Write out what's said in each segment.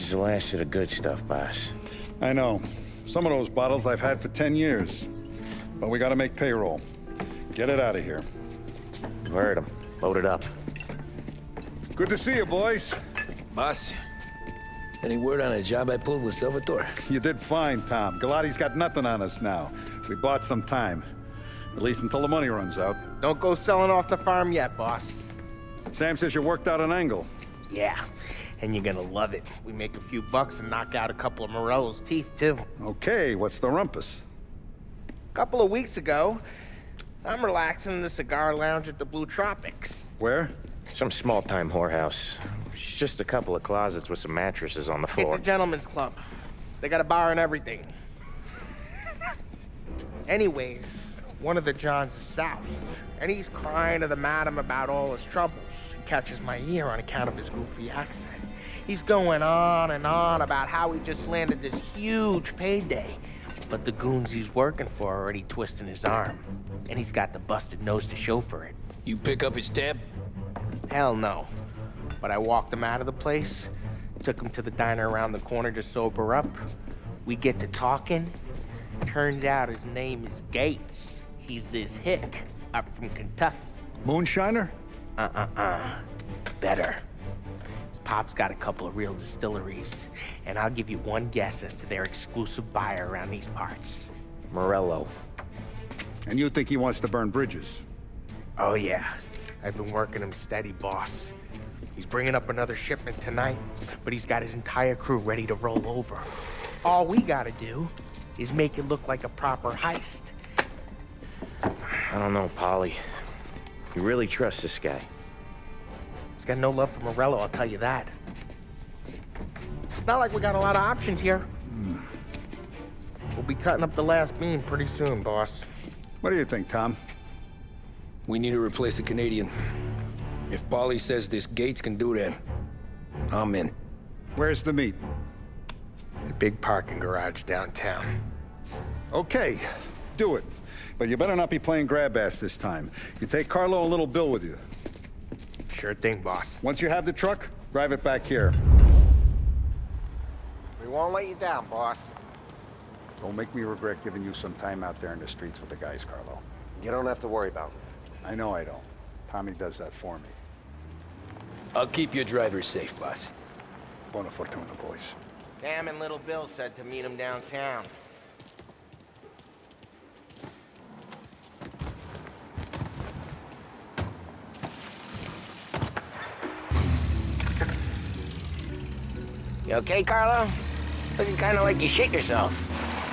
is the last of the good stuff, boss. I know. Some of those bottles I've had for 10 years. But we gotta make payroll. Get it out of here. You've heard him. Load it up. Good to see you, boys. Boss, any word on a job I pulled with Salvatore? You did fine, Tom. Galati's got nothing on us now. We bought some time. At least until the money runs out. Don't go selling off the farm yet, boss. Sam says you worked out an angle. Yeah, and you're gonna love it. We make a few bucks and knock out a couple of Morello's teeth, too. Okay, what's the rumpus? A couple of weeks ago, I'm relaxing in the cigar lounge at the Blue Tropics. Where? Some small-time whorehouse. It's just a couple of closets with some mattresses on the floor. It's a gentleman's club. They got a bar and everything. Anyways, one of the Johns is south, and he's crying to the madam about all his troubles. He catches my ear on account of his goofy accent. He's going on and on about how he just landed this huge payday, but the goons he's working for are already twisting his arm, and he's got the busted nose to show for it. You pick up his tab? Hell no. But I walked him out of the place, took him to the diner around the corner to sober up. We get to talking. Turns out his name is Gates. He's this hick up from Kentucky. Moonshiner? Better. His pop's got a couple of real distilleries, and I'll give you one guess as to their exclusive buyer around these parts. Morello. And you think he wants to burn bridges? Oh yeah, I've been working him steady, boss. He's bringing up another shipment tonight, but he's got his entire crew ready to roll over. All we gotta do is make it look like a proper heist. I don't know, Polly. You really trust this guy? He's got no love for Morello, I'll tell you that. Not like we got a lot of options here. We'll be cutting up the last beam pretty soon, boss. What do you think, Tom? We need to replace the Canadian. If Polly says this Gates can do that, I'm in. Where's the meet? The big parking garage downtown. Okay, do it. But you better not be playing grab ass this time. You take Carlo and Little Bill with you. Sure thing, boss. Once you have the truck, drive it back here. We won't let you down, boss. Don't make me regret giving you some time out there in the streets with the guys, Carlo. You don't have to worry about me. I know I don't. Tommy does that for me. I'll keep your driver safe, boss. Buona fortuna, boys. Sam and Little Bill said to meet him downtown. You okay, Carlo? Looking kind of like you shit yourself.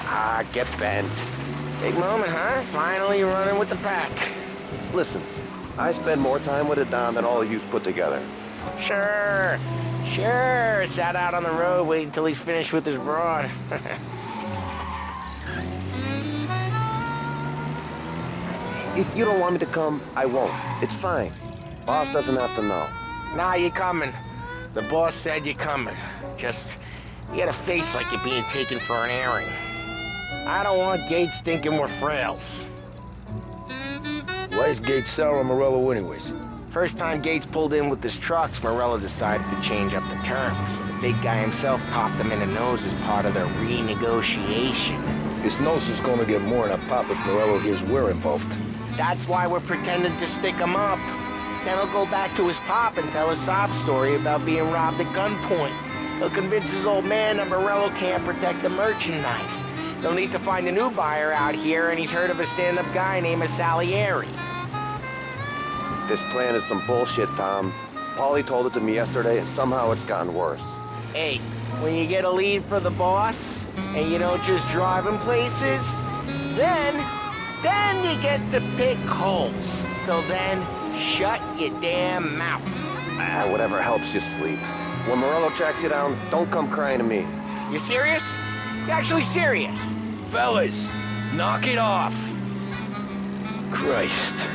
Ah, get bent. Big moment, huh? Finally running with the pack. Listen, I spend more time with a Don than all of you's put together. Sure. Sat out on the road waiting until he's finished with his broad. If you don't want me to come, I won't. It's fine. Boss doesn't have to know. Nah, you're coming. The boss said you're coming. Just, you got a face like you're being taken for an airing. I don't want Gates thinking we're frails. Why is Gates sour on Morello anyways? First time Gates pulled in with his trucks, Morello decided to change up the terms. The big guy himself popped him in the nose as part of their renegotiation. His nose is gonna get more than a pop if Morello hears we're involved. That's why we're pretending to stick him up. Then he'll go back to his pop and tell a sob story about being robbed at gunpoint. He'll convince his old man that Morello can't protect the merchandise. They'll need to find a new buyer out here, and he's heard of a stand-up guy named Salieri. This plan is some bullshit, Tom. Paulie told it to me yesterday, and somehow it's gotten worse. Hey, when you get a lead for the boss, and you don't just drive him places, then you get to pick holes. Till then, shut your damn mouth. Ah, whatever helps you sleep. When Morello tracks you down, don't come crying to me. You serious? You actually serious? Fellas, knock it off. Christ.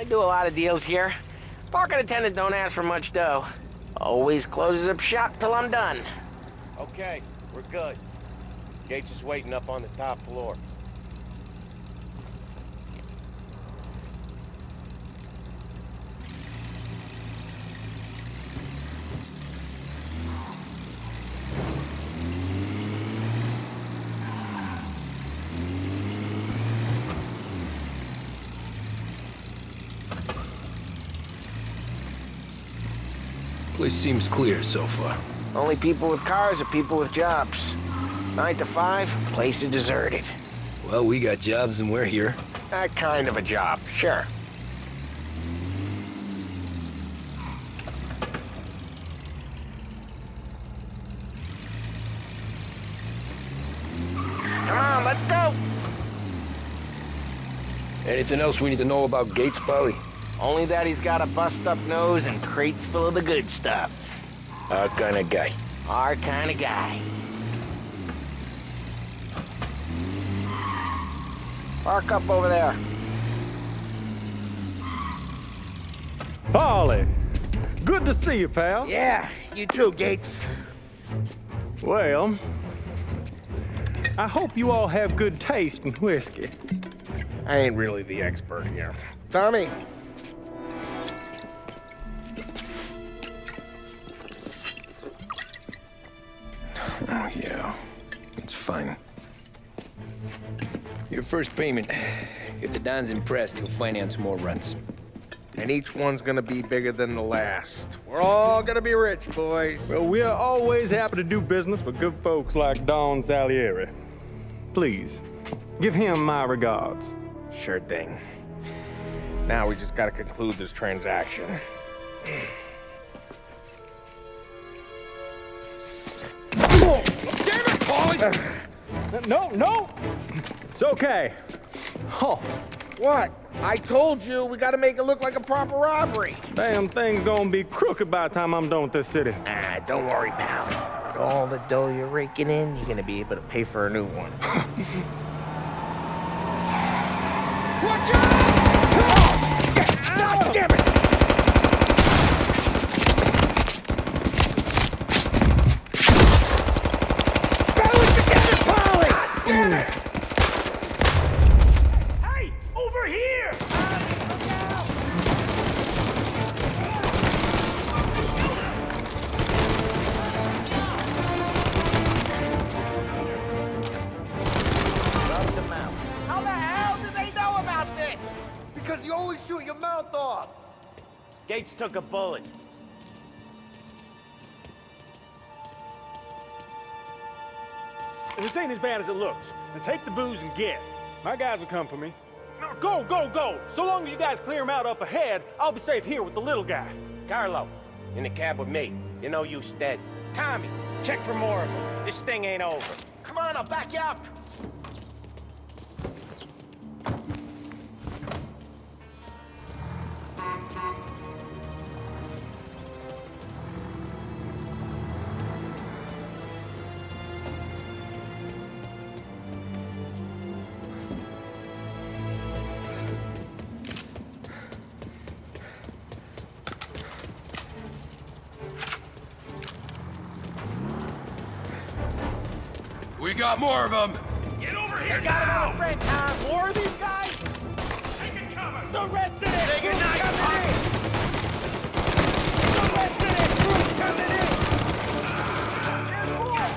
do a lot of deals here. Parking attendant don't ask for much dough. Always closes up shop till I'm done. Okay, we're good. Gates is waiting up on the top floor. Place seems clear so far. Only people with cars are people with jobs. 9 to 5, place is deserted. Well, we got jobs and we're here. That kind of a job, sure. Come on, let's go! Anything else we need to know about Gates, Polly? Only that he's got a bust-up nose and crates full of the good stuff. Our kind of guy. Our kind of guy. Park up over there. Polly, good to see you, pal. Yeah, you too, Gates. Well, I hope you all have good taste in whiskey. I ain't really the expert here. Tommy. Oh, yeah. It's fine. Your first payment. If the Don's impressed, he'll finance more runs. And each one's gonna be bigger than the last. We're all gonna be rich, boys. Well, we are always happy to do business with good folks like Don Salieri. Please, give him my regards. Sure thing. Now we just gotta conclude this transaction. Oh, damn it, Polly! No! It's okay. Oh, What? I told you we gotta make it look like a proper robbery. damn thing's gonna be crooked by the time I'm done with this city. Ah, don't worry, pal. With all the dough you're raking in, you're gonna be able to pay for a new one. Watch out! God damn it! Balance together, Polly! God damn it! Hey, over here! How the hell did they know about this? Because you always shoot your mouth off. Gates took a bullet. This ain't as bad as it looks. Now take the booze and get. My guys will come for me. Now go! So long as you guys clear him out up ahead, I'll be safe here with the little guy. Carlo, in the cab with me. You know you dead. Tommy, check for more of them. This thing ain't over. Come on, I'll back you up. We got more of them. Get over here now! Friend, Tom. More of these guys? Taking cover! The rest of it! Say goodnight, coming in! The rest of it! Crew's coming in! There's more!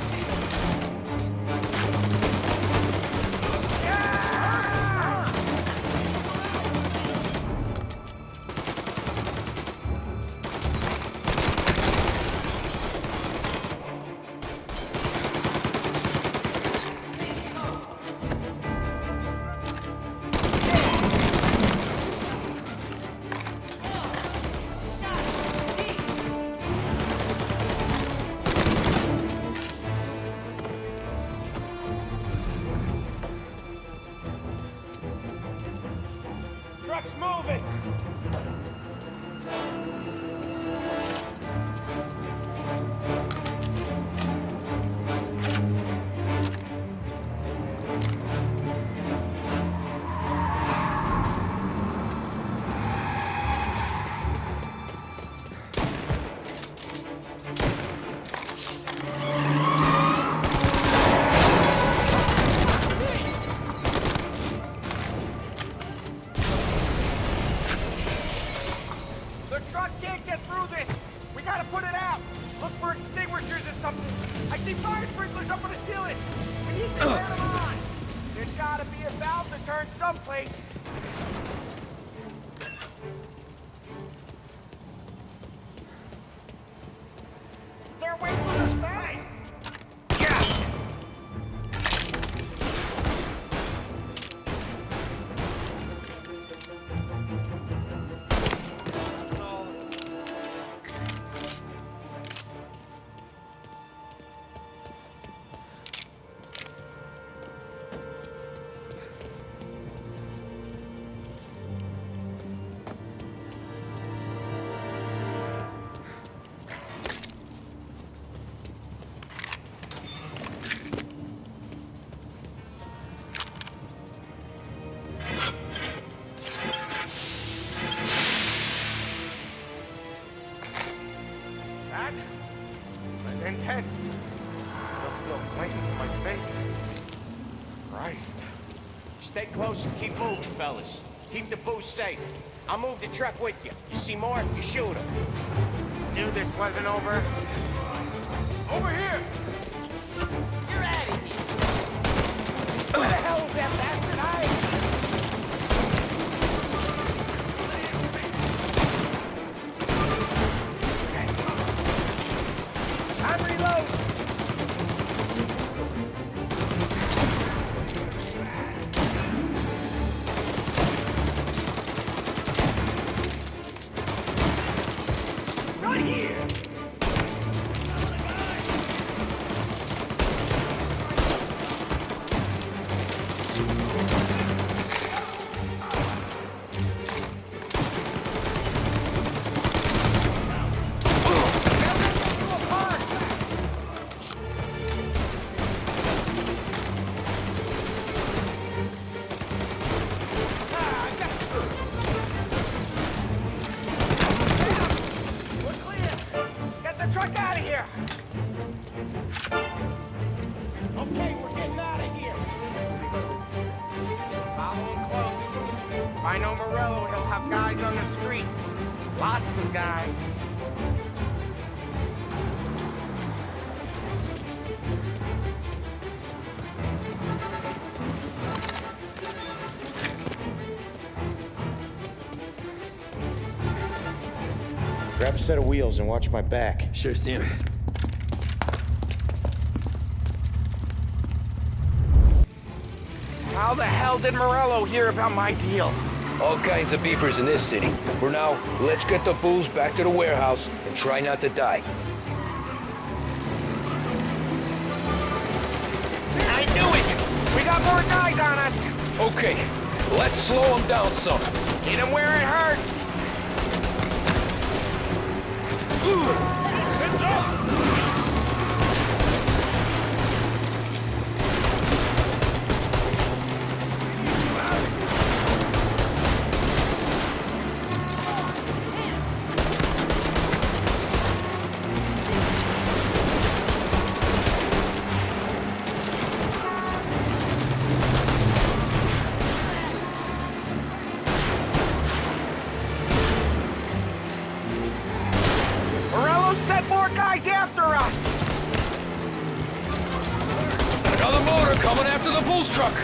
Truck's moving. truck can't get through this. We gotta put it out. Look for extinguishers or something. I see fire sprinklers up on the ceiling. We need to turn them on. There's gotta be a valve to turn someplace. They're waiting for us, fast. Yeah. That was intense. Still feel flames in my face. Christ. Stay close and keep moving, fellas. Keep the booze safe. I'll move the truck with you. You see more, you shoot him. Knew this wasn't over. Over here! You're out of here! Where the hell is that bastard hiding? I'm reloading! Right here! Truck out of here! Okay, we're getting out of here. Follow him close. If I know Morello, he'll have guys on the streets. Lots of guys. Grab a set of wheels and watch my back. Sure, Sam. How the hell did Morello hear about my deal? All kinds of beefers in this city. For now, let's get the booze back to the warehouse and try not to die. I knew it! We got more guys on us! Okay, let's slow them down some. Hit him where it hurts! Heads up! Send more guys after us! Another motor coming after the booze truck.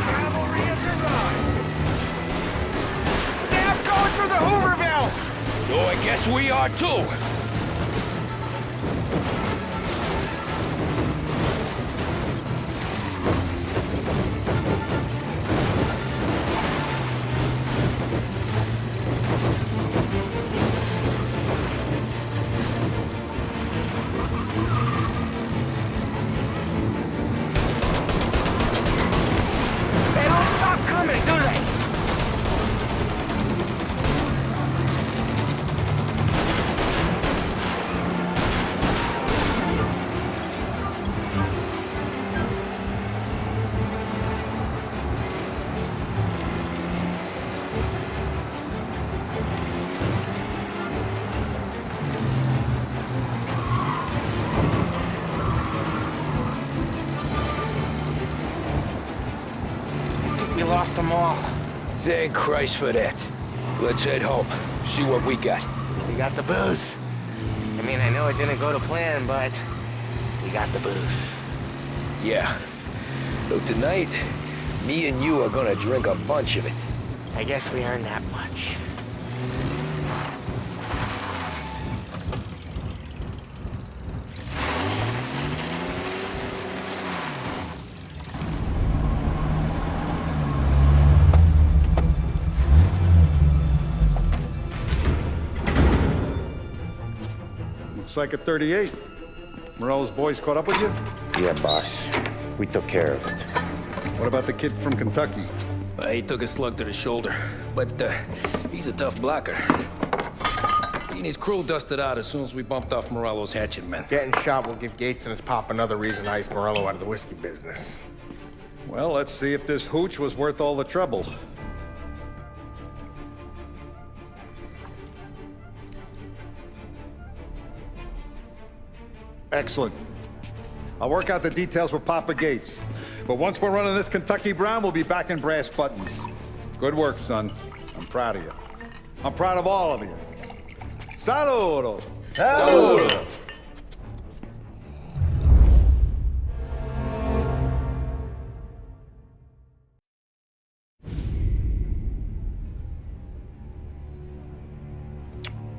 Cavalry is arrived! Sam's going for the Hooverville! So I guess we are too. lost them all. Thank Christ for that. Let's head home. See what we got. We got the booze. I mean, I know it didn't go to plan, but we got the booze. Yeah. So tonight, me and you are gonna drink a bunch of it. I guess we earned that much. Looks like a 38. Morello's boys caught up with you? Yeah, boss. We took care of it. What about the kid from Kentucky? He took a slug to the shoulder, but he's a tough blocker. He and his crew dusted out as soon as we bumped off Morello's hatchet men. Getting shot will give Gates and his pop another reason to ice Morello out of the whiskey business. Well, let's see if this hooch was worth all the trouble. Excellent. I'll work out the details with Papa Gates. But once we're running this Kentucky Brown, we'll be back in brass buttons. Good work, son. I'm proud of you. I'm proud of all of you. Saludo! Saludo!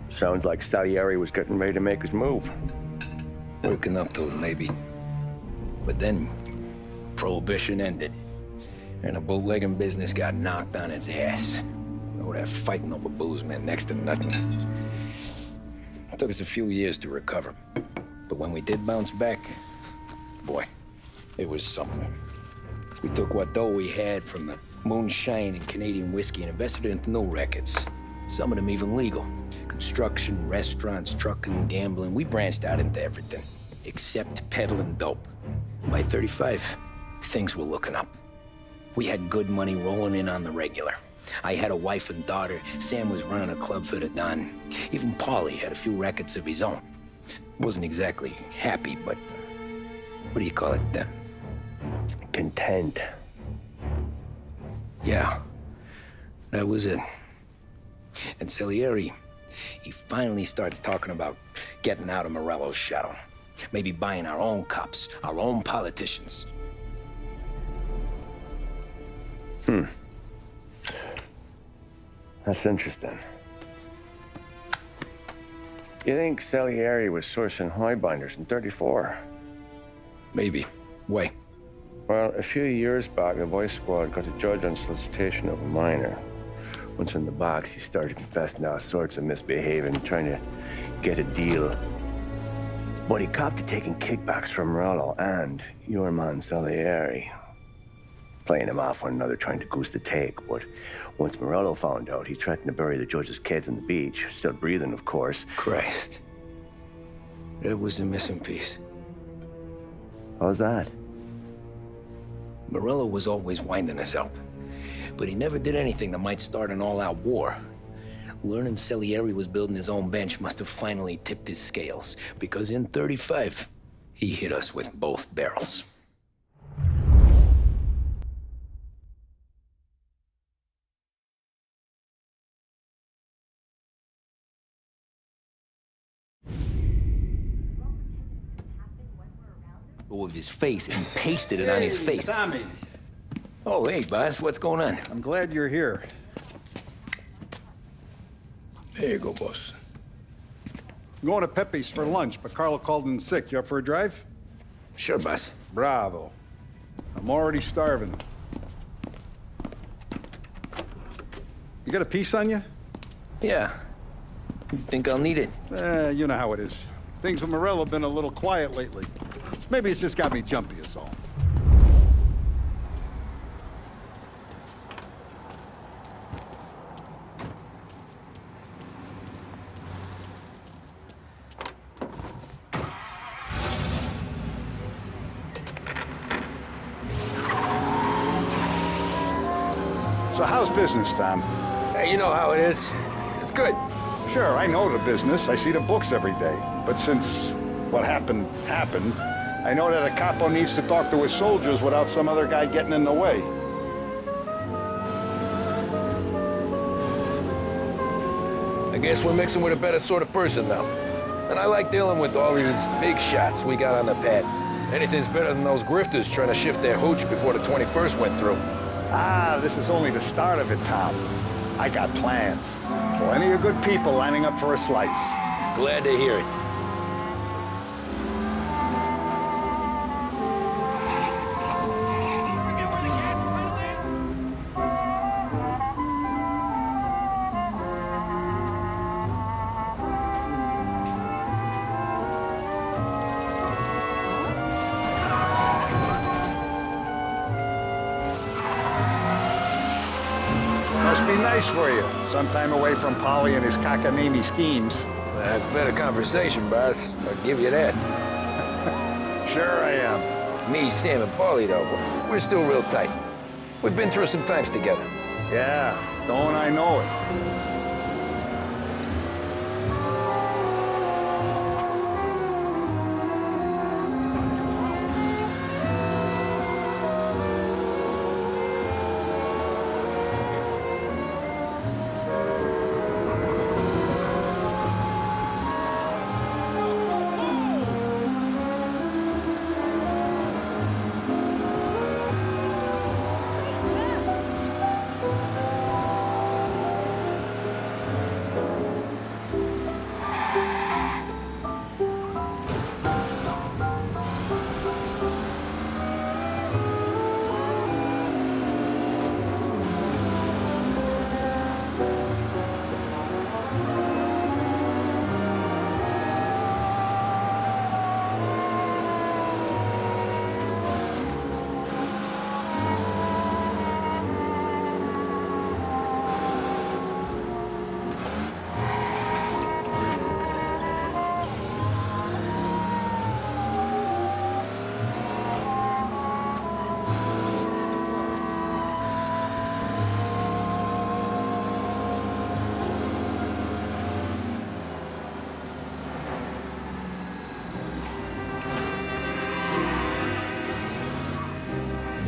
Sounds like Salieri was getting ready to make his move. Working up to it, maybe. But then, Prohibition ended, and the bootlegging business got knocked on its ass. Oh, that fighting over booze meant next to nothing. It took us a few years to recover. But when we did bounce back, boy, it was something. We took what dough we had from the moonshine and Canadian whiskey and invested it into new rackets. Some of them even legal. Construction, restaurants, trucking, gambling. We branched out into everything, except peddling dope. By 35, things were looking up. We had good money rolling in on the regular. I had a wife and daughter. Sam was running a club for the Don. Even Paulie had a few rackets of his own. He wasn't exactly happy, but what do you call it then? Content. Yeah, that was it. And Salieri, he finally starts talking about getting out of Morello's shadow. Maybe buying our own cops, our own politicians. That's interesting. You think Salieri was sourcing highbinders in 34? Maybe. Why? Well, a few years back, the Vice Squad got a judge on solicitation of a minor. Once in the box, he started confessing all sorts of misbehaving, trying to get a deal. But he copped to taking kickbacks from Morello and your man Salieri. Playing him off one another, trying to goose the take. But once Morello found out, he threatened to bury the judge's kids on the beach. Still breathing, of course. Christ. That was the missing piece. How's that? Morello was always winding us up. But he never did anything that might start an all-out war. Learning Salieri was building his own bench must have finally tipped his scales, because in 35, he hit us with both barrels. With his face, and he pasted it on his face. Tommy. Oh, hey, boss, what's going on? I'm glad you're here. There you go, boss. I'm going to Pepe's for lunch, but Carlo called in sick. You up for a drive? Sure, boss. Bravo. I'm already starving. You got a piece on you? Yeah. You think I'll need it? You know how it is. Things with Morello have been a little quiet lately. Maybe it's just got me jumpy is all. So how's business, Tom? Hey, you know how it is. It's good. Sure, I know the business. I see the books every day. But since what happened, I know that a capo needs to talk to his soldiers without some other guy getting in the way. I guess we're mixing with a better sort of person now. And I like dealing with all these big shots we got on the pad. Anything's better than those grifters trying to shift their hooch before the 21st went through. Ah, this is only the start of it, Tom. I got plans. Plenty of good people lining up for a slice. Glad to hear it. Forget where the gas pedal is? Must be nice for you. Some time away from Polly and his cockamamie schemes. That's better conversation, boss. I'll give you that. Sure I am. Me, Sam, and Paulie, though, we're still real tight. We've been through some times together. Yeah, don't I know it.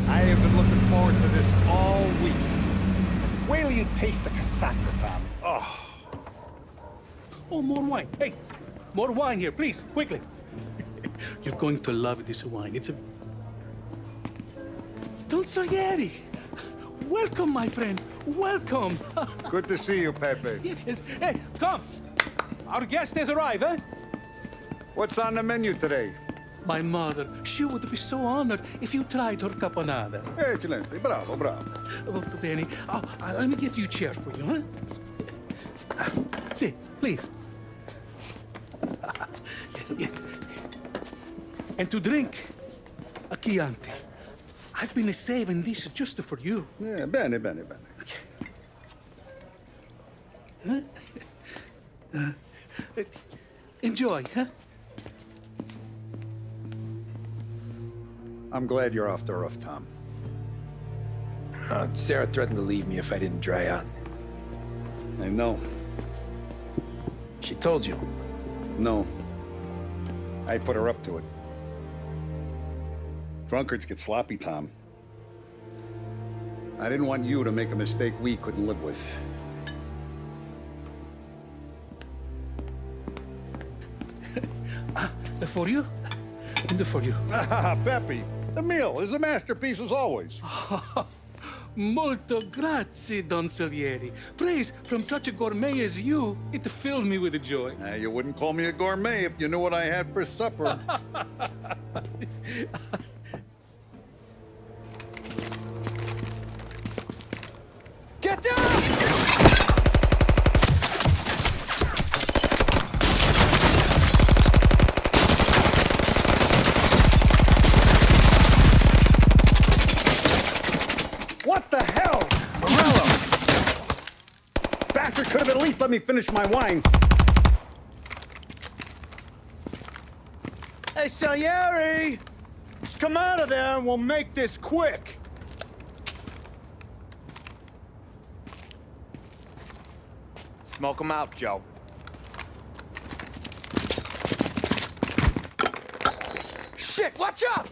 I have been looking forward to this all week. Wait till you taste the casaca, Tom. Oh. Oh, more wine. Hey, more wine here, please, quickly. You're going to love this wine. It's a... Don Salieri. Welcome, my friend. Welcome. Good to see you, Pepe. Yes. Hey, come. Our guest has arrived, eh? What's on the menu today? My mother, she would be so honored if you tried her caponata. Excelente, bravo, bravo. Molto bene. Oh, let me get you a chair for you, huh? See, please. Yeah. And to drink, a Chianti. I've been saving this just for you. Yeah, bene, bene, bene. Enjoy, huh? I'm glad you're off the roof, Tom. Sarah threatened to leave me if I didn't dry out. I know. She told you. No. I put her up to it. Drunkards get sloppy, Tom. I didn't want you to make a mistake we couldn't live with. For you? And for you. Pepe, the meal is a masterpiece as always. Molto grazie, Don Salieri. Praise from such a gourmet as you, it filled me with joy. You wouldn't call me a gourmet if you knew what I had for supper. Get down! What the hell? Morello! Bastard could have at least let me finish my wine. Hey, Salieri! Come out of there and we'll make this quick. Smoke 'em out, Joe. Shit, watch out!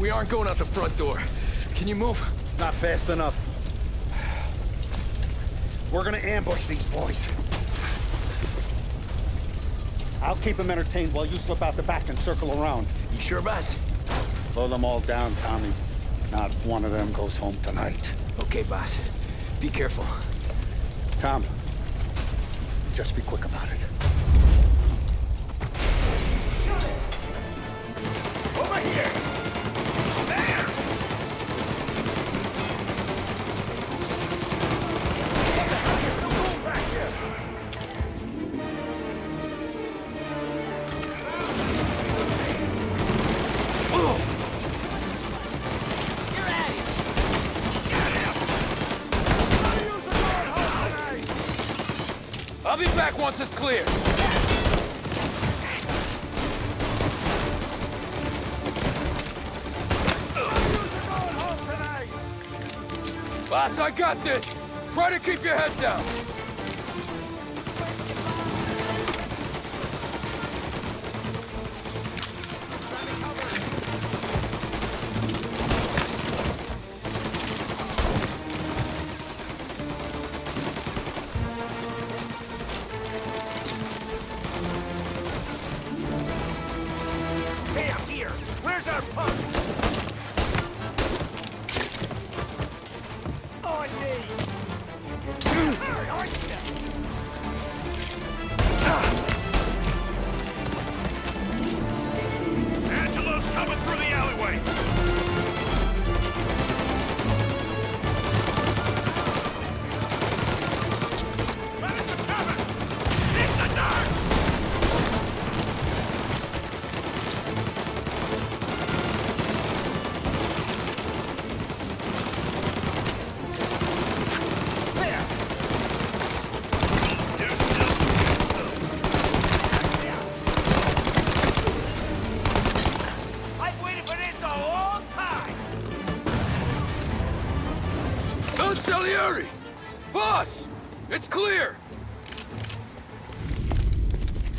We aren't going out the front door. Can you move? Not fast enough. We're gonna ambush these boys. I'll keep them entertained while you slip out the back and circle around. You sure, boss? Blow them all down, Tommy. Not one of them goes home tonight. Okay, boss. Be careful. Tom, just be quick about it. Over here! There! There's no room back here! You're at it! Get him! I'll be back once it's clear. Boss, I got this. Try to keep your head down. Hey, up here! Where's our punk? On me! Hurt, aren't you? Angelo's coming through the alleyway! Medics are coming! In the dark! I've waited for this a long time! Don Salieri! Boss! It's clear!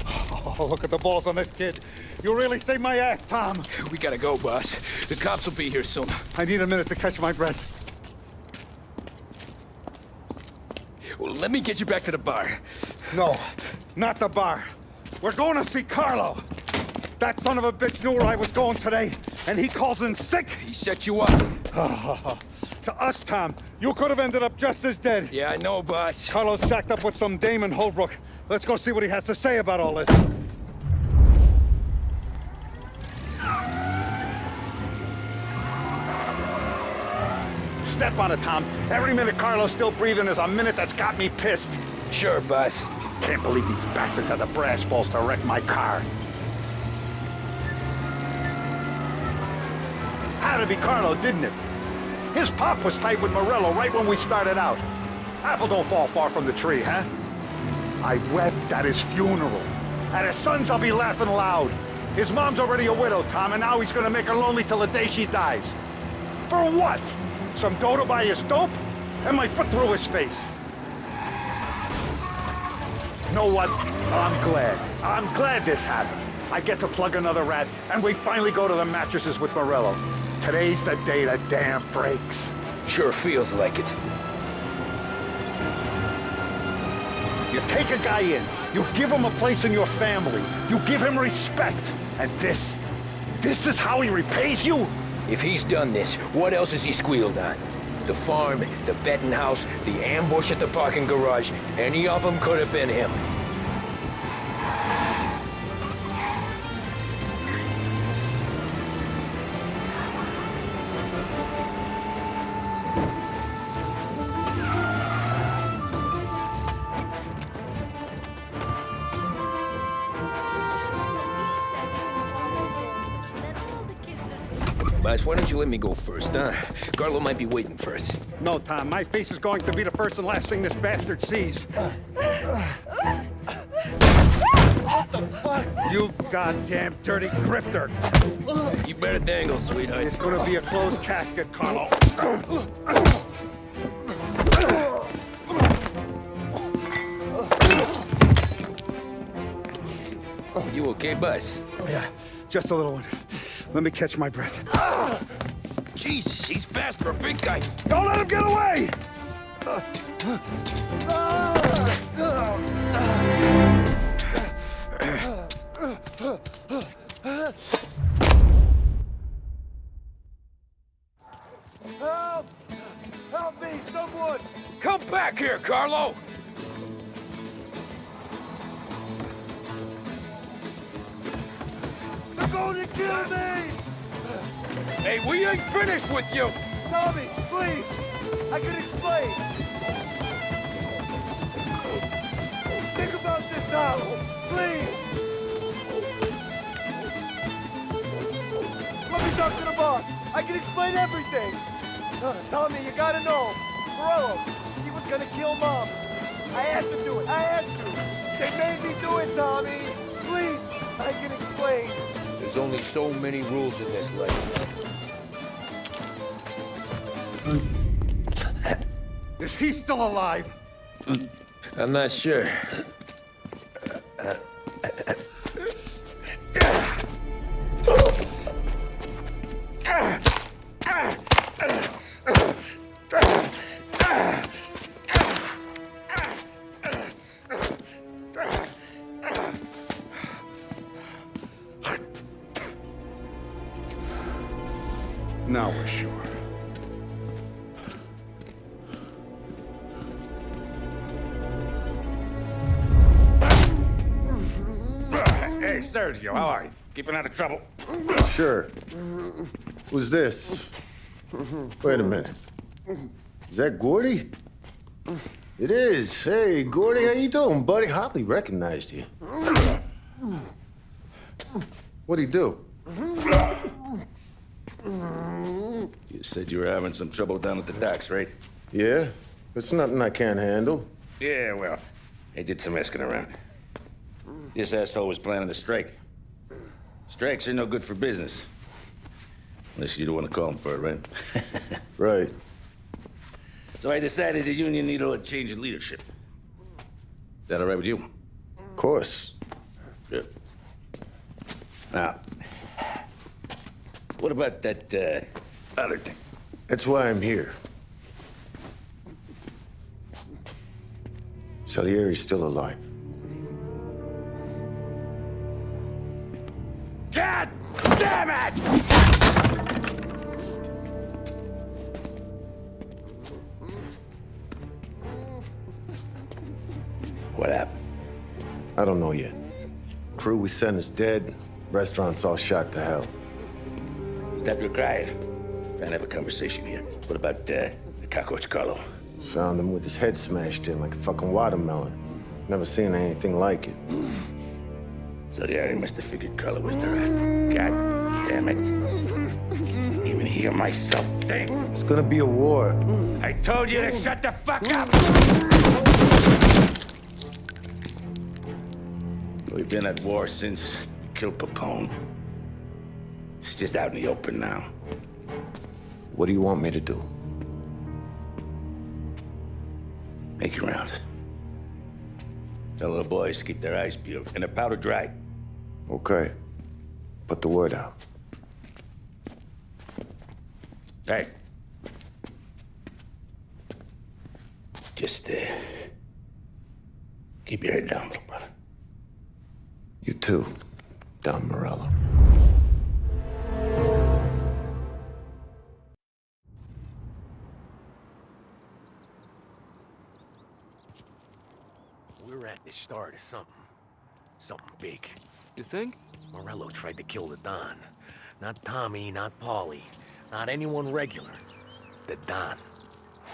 Oh, look at the balls on this kid. You really saved my ass, Tom. We gotta go, boss. The cops will be here soon. I need a minute to catch my breath. Well, let me get you back to the bar. No, not the bar. We're going to see Carlo. That son of a bitch knew where I was going today, and he calls in sick. He set you up. To us, Tom, you could have ended up just as dead. Yeah, I know, boss. Carlo's shacked up with some dame in Holbrook. Let's go see what he has to say about all this. Step on it, Tom. Every minute Carlo's still breathing is a minute that's got me pissed. Sure, boss. Can't believe these bastards had the brass balls to wreck my car. Had to be Carlo, didn't it? His pop was tight with Morello right when we started out. Apple don't fall far from the tree, huh? I wept at his funeral. At his son's, I'll be laughing loud. His mom's already a widow, Tom, and now he's gonna make her lonely till the day she dies. For what? Some dough to buy his dope? And my foot through his face. You know what? I'm glad. I'm glad this happened. I get to plug another rat, and we finally go to the mattresses with Morello. Today's the day the dam breaks. Sure feels like it. You take a guy in, you give him a place in your family, you give him respect, and this is how he repays you? If he's done this, what else has he squealed on? The farm, the betting house, the ambush at the parking garage, any of them could have been him. Boss, why don't you let me go first, huh? Carlo might be waiting for us. No, Tom, my face is going to be the first and last thing this bastard sees. What the fuck? You goddamn dirty grifter. You better dangle, sweetheart. It's gonna be a closed casket, Carlo. You okay, boss? Yeah, just a little one. Let me catch my breath. Jesus, he's fast for a big guy. Don't let him get away! Help! Help me, someone! Come back here, Carlo! They're going to kill me! Hey, we ain't finished with you! Tommy, please! I can explain! Think about this now! Please! Let me talk to the boss! I can explain everything! Tommy, you gotta know! Morello, he was gonna kill Mom! I had to do it! I had to! They made me do it, Tommy! Please! I can explain! There's only so many rules in this life. Is he still alive? I'm not sure. Now we're sure. Hey, Sergio, how are you? Keeping out of trouble? Sure. Who's this? Wait a minute. Is that Gordy? It is. Hey, Gordy, how you doing, buddy? Hardly recognized you. What'd he do? You said you were having some trouble down at the docks, right? Yeah? It's nothing I can't handle. Yeah, well, I did some asking around. This asshole was planning a strike. Strikes are no good for business. Unless you don't want to call him for it, right? Right. So I decided the union needed a change in leadership. That all right with you? Of course. Good. Now, what about that, other thing? That's why I'm here. Salieri's still alive. God damn it! What happened? I don't know yet. Crew we sent is dead. Restaurant's all shot to hell. Stop your crying. Trying to have a conversation here. What about, the cockroach Carlo? Found him with his head smashed in like a fucking watermelon. Never seen anything like it. So the area must have figured Carlo was the rat. God damn it. Even hear myself think. It's gonna be a war. I told you to shut the fuck up! We've been at war since we killed Papone. It's just out in the open now. What do you want me to do? Make your rounds. Tell the boys to keep their eyes peeled and their powder dry. Okay. Put the word out. Hey. Just, keep your head down, little brother. You too, Don Morello. We're at the start of something. Something big. You think? Morello tried to kill the Don. Not Tommy, not Paulie, not anyone regular. The Don.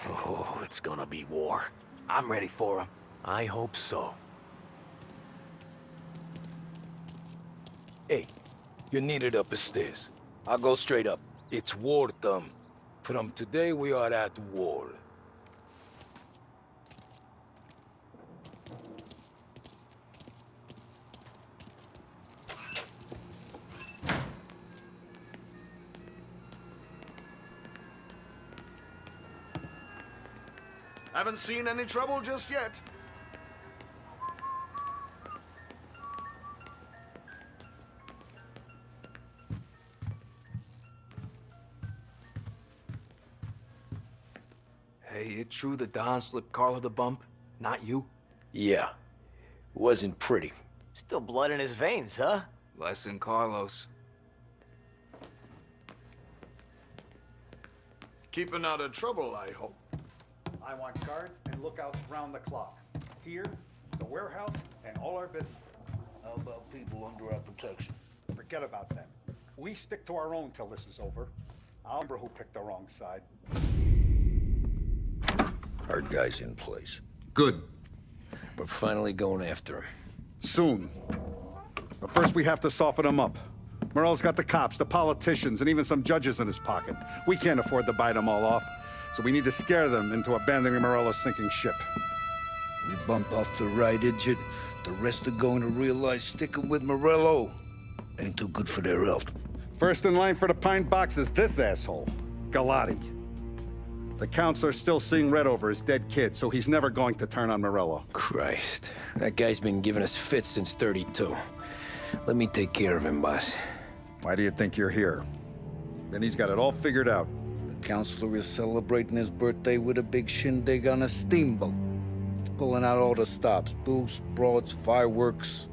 Oh, it's gonna be war. I'm ready for him. I hope so. Hey, you're needed upstairs. I'll go straight up. It's war time. From today, we are at war. Haven't seen any trouble just yet. Hey, it true the Don slipped Carlo the bump? Not you? Yeah. Wasn't pretty. Still blood in his veins, huh? Less than Carlos. Keeping out of trouble, I hope. I want guards and lookouts round the clock. Here, the warehouse, and all our businesses. How about people under our protection? Forget about them. We stick to our own till this is over. I'll remember who picked the wrong side. Our guy's in place. Good. We're finally going after him. Soon. But first we have to soften him up. Morello's got the cops, the politicians, and even some judges in his pocket. We can't afford to bite them all off, so we need to scare them into abandoning Morello's sinking ship. We bump off the right idiot, the rest are going to realize sticking with Morello ain't too good for their health. First in line for the pine box is this asshole, Galati. The counselor's still seeing red over his dead kid, so he's never going to turn on Morello. Christ. That guy's been giving us fits since 32. Let me take care of him, boss. Why do you think you're here? Then he's got it all figured out. The counselor is celebrating his birthday with a big shindig on a steamboat. He's pulling out all the stops, booze, broads, fireworks.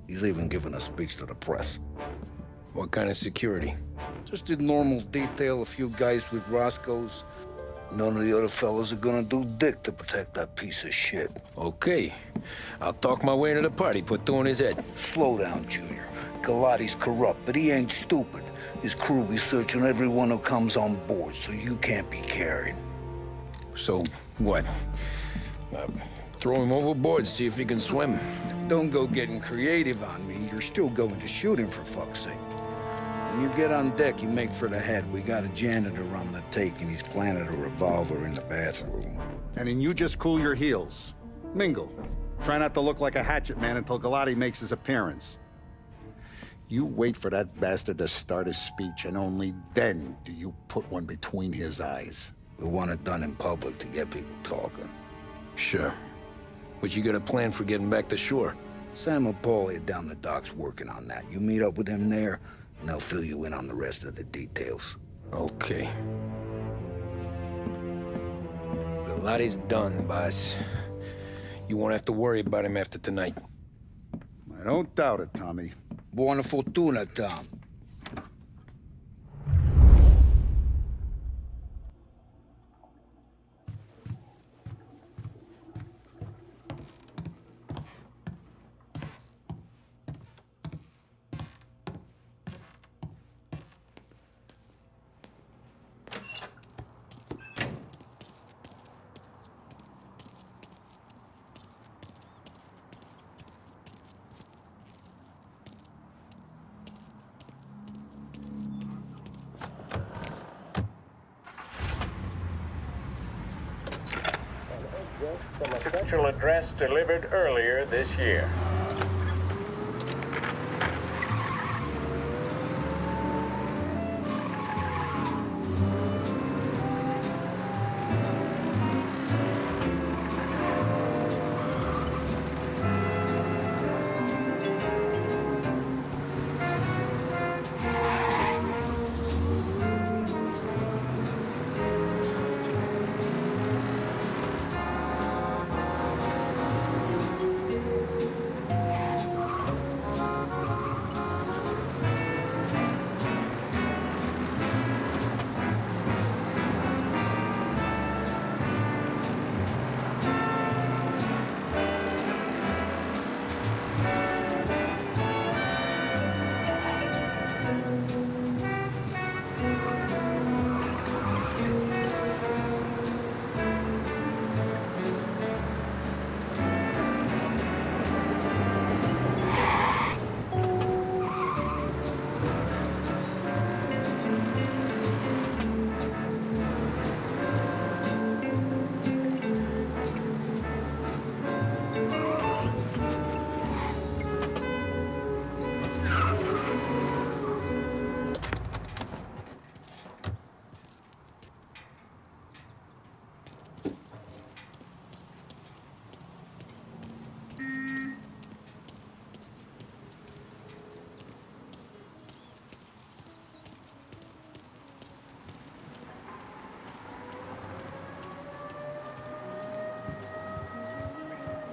He's even giving a speech to the press. What kind of security? Just in normal detail, a few guys with Roscoe's. None of the other fellas are gonna do dick to protect that piece of shit. Okay. I'll talk my way into the party, put two in his head. Slow down, Junior. Galati's corrupt, but he ain't stupid. His crew be searching everyone who comes on board, so you can't be carried. So, what? Throw him overboard, see if he can swim. Don't go getting creative on me. You're still going to shoot him, for fuck's sake. When you get on deck, you make for the head. We got a janitor on the take, and he's planted a revolver in the bathroom. And then you just cool your heels. Mingle. Try not to look like a hatchet man until Galati makes his appearance. You wait for that bastard to start his speech, and only then do you put one between his eyes. We want it done in public to get people talking. Sure. But you got a plan for getting back to shore? Sam and Paulie are down the docks working on that. You meet up with them there, and they'll fill you in on the rest of the details. Okay. Galati's done, boss. You won't have to worry about him after tonight. I don't doubt it, Tommy. Buona fortuna, Tom. Official address delivered earlier this year.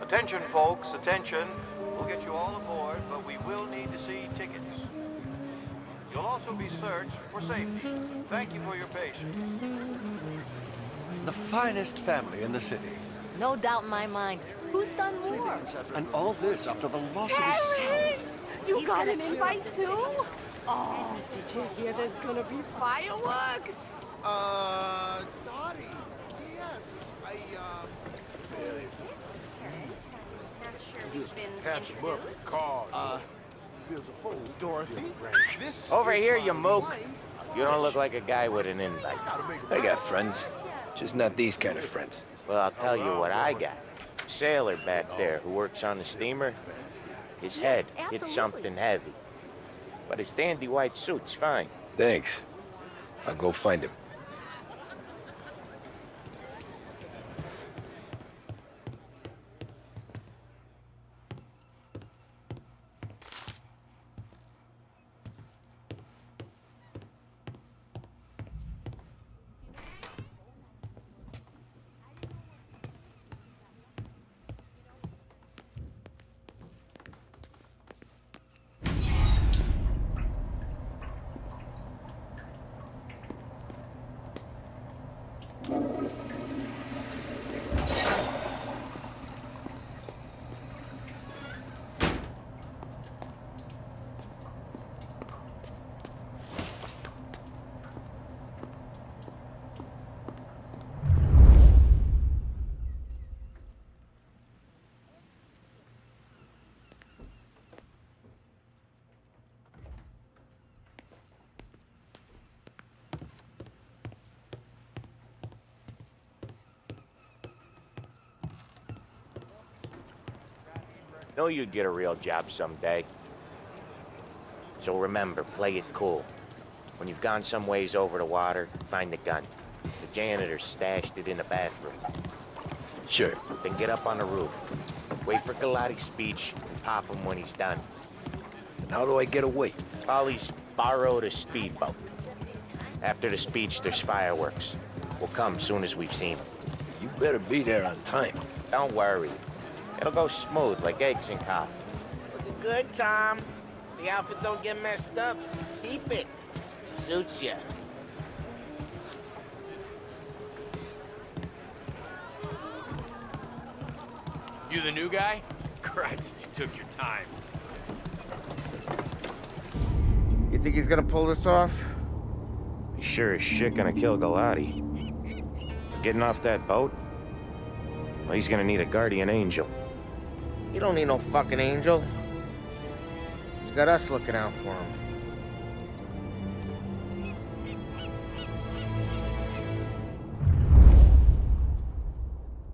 Attention, folks, attention. We'll get you all aboard, but we will need to see tickets. You'll also be searched for safety. Thank you for your patience. The finest family in the city. No doubt in my mind. Who's done more? And all this after the loss of his son. You got an invite too? Oh, did you hear there's gonna be fireworks? Dottie. Yes, Just catch him up with car. there's a phone. Dorothy? This Over is here, my you moke. wife. You don't look like a guy with an invite. I got friends, just not these kind of friends. Well, I'll tell you what I got. Sailor back there who works on the steamer. His head hit something heavy. But his dandy white suit's fine. Thanks. I'll go find him. Know you'd get a real job someday. So remember, play it cool. When you've gone some ways over the water, find the gun. The janitor stashed it in the bathroom. Sure. Then get up on the roof. Wait for Galati's speech and pop him when he's done. And how do I get away? Polly's borrowed a speedboat. After the speech, there's fireworks. We'll come soon as we've seen them. You better be there on time. Don't worry. It'll go smooth like eggs and coffee. Looking good, Tom. The outfit don't get messed up. Keep it. Suits ya. You the new guy? Christ, you took your time. You think he's gonna pull this off? He's sure as shit gonna kill Galati. Getting off that boat? Well, he's gonna need a guardian angel. He don't need no fucking angel. He's got us looking out for him.